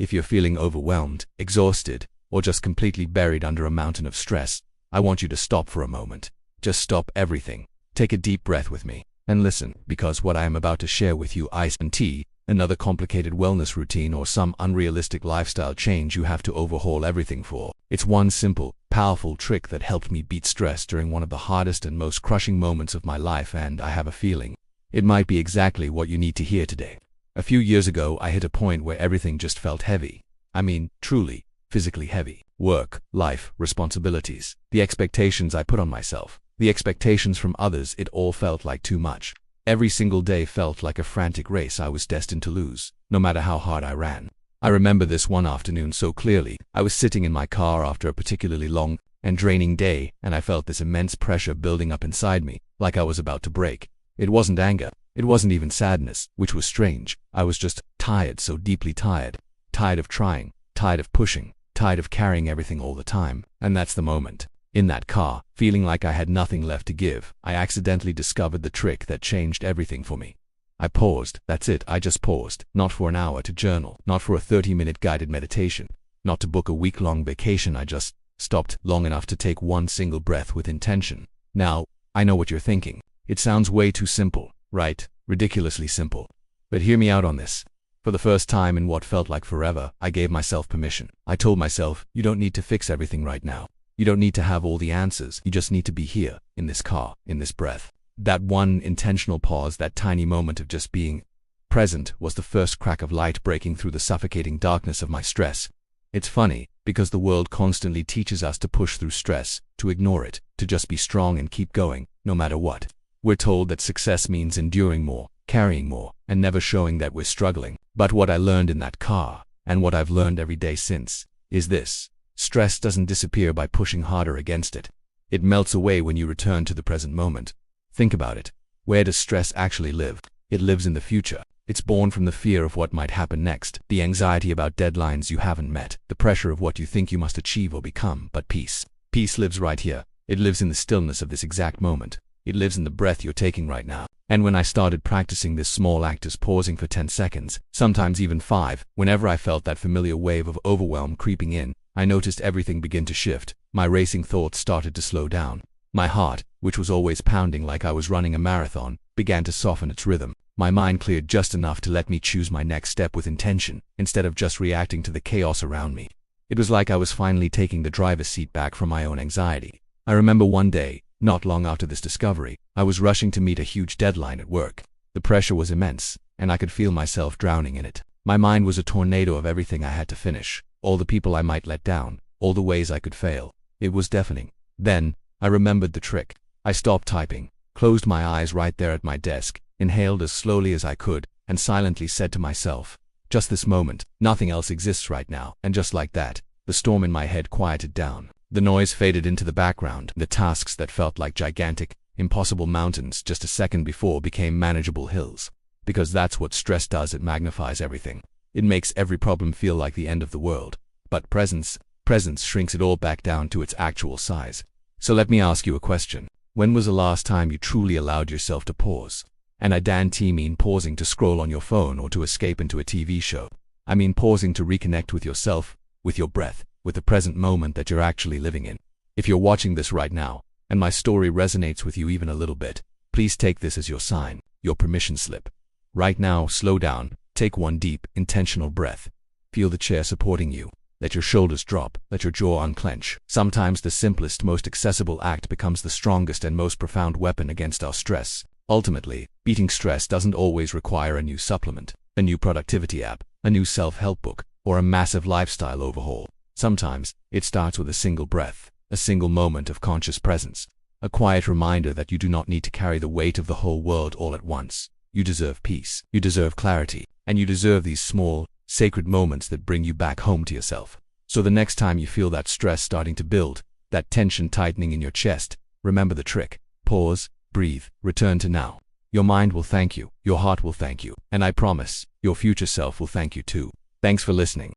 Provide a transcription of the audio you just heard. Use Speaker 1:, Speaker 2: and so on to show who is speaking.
Speaker 1: If you're feeling overwhelmed, exhausted, or just completely buried under a mountain of stress, I want you to stop for a moment. Just stop everything. Take a deep breath with me and listen, because what I am about to share with you isn't another complicated wellness routine or some unrealistic lifestyle change you have to overhaul everything for. It's one simple, powerful trick that helped me beat stress during one of the hardest and most crushing moments of my life, and I have a feeling it might be exactly what you need to hear today. A few years ago, I hit a point where everything just felt heavy. I mean, truly, physically heavy. Work, life, responsibilities, the expectations I put on myself, the expectations from others, it all felt like too much. Every single day felt like a frantic race I was destined to lose, no matter how hard I ran. I remember this one afternoon so clearly. I was sitting in my car after a particularly long and draining day, and I felt this immense pressure building up inside me, like I was about to break. It wasn't anger. It wasn't even sadness, which was strange. I was just tired, so deeply tired. Tired of trying, tired of pushing, tired of carrying everything all the time. And that's the moment. In that car, feeling like I had nothing left to give, I accidentally discovered the trick that changed everything for me. I paused. That's it, I just paused. Not for an hour to journal, not for a 30-minute guided meditation, not to book a week-long vacation. I just stopped long enough to take one single breath with intention. Now, I know what you're thinking. It sounds way too simple, right? Ridiculously simple. But hear me out on this. For the first time in what felt like forever, I gave myself permission. I told myself, you don't need to fix everything right now. You don't need to have all the answers. You just need to be here, in this car, in this breath. That one intentional pause, that tiny moment of just being present, was the first crack of light breaking through the suffocating darkness of my stress. It's funny, because the world constantly teaches us to push through stress, to ignore it, to just be strong and keep going, no matter what. We're told that success means enduring more, carrying more, and never showing that we're struggling. But what I learned in that car, and what I've learned every day since, is this. Stress doesn't disappear by pushing harder against it. It melts away when you return to the present moment. Think about it. Where does stress actually live? It lives in the future. It's born from the fear of what might happen next, the anxiety about deadlines you haven't met, the pressure of what you think you must achieve or become. But peace lives right here. It lives in the stillness of this exact moment. It lives in the breath you're taking right now. And when I started practicing this small act as pausing for 10 seconds, sometimes even 5, whenever I felt that familiar wave of overwhelm creeping in, I noticed everything begin to shift. My racing thoughts started to slow down. My heart, which was always pounding like I was running a marathon, began to soften its rhythm. My mind cleared just enough to let me choose my next step with intention, instead of just reacting to the chaos around me. It was like I was finally taking the driver's seat back from my own anxiety. I remember one day, not long after this discovery, I was rushing to meet a huge deadline at work. The pressure was immense, and I could feel myself drowning in it. My mind was a tornado of everything I had to finish, all the people I might let down, all the ways I could fail. It was deafening. Then, I remembered the trick. I stopped typing, closed my eyes right there at my desk, inhaled as slowly as I could, and silently said to myself, just this moment, nothing else exists right now. And just like that, the storm in my head quieted down. The noise faded into the background. The tasks that felt like gigantic, impossible mountains just a second before became manageable hills. Because that's what stress does, it magnifies everything. It makes every problem feel like the end of the world. But presence shrinks it all back down to its actual size. So let me ask you a question. When was the last time you truly allowed yourself to pause? And I don't mean pausing to scroll on your phone or to escape into a TV show. I mean pausing to reconnect with yourself, with your breath, with the present moment that you're actually living in. If you're watching this right now, and my story resonates with you even a little bit, please take this as your sign, your permission slip. Right now, slow down, take one deep, intentional breath. Feel the chair supporting you. Let your shoulders drop, let your jaw unclench. Sometimes the simplest, most accessible act becomes the strongest and most profound weapon against our stress. Ultimately, beating stress doesn't always require a new supplement, a new productivity app, a new self-help book, or a massive lifestyle overhaul. Sometimes, it starts with a single breath, a single moment of conscious presence, a quiet reminder that you do not need to carry the weight of the whole world all at once. You deserve peace, you deserve clarity, and you deserve these small, sacred moments that bring you back home to yourself. So the next time you feel that stress starting to build, that tension tightening in your chest, remember the trick. Pause, breathe, return to now. Your mind will thank you, your heart will thank you, and I promise, your future self will thank you too. Thanks for listening.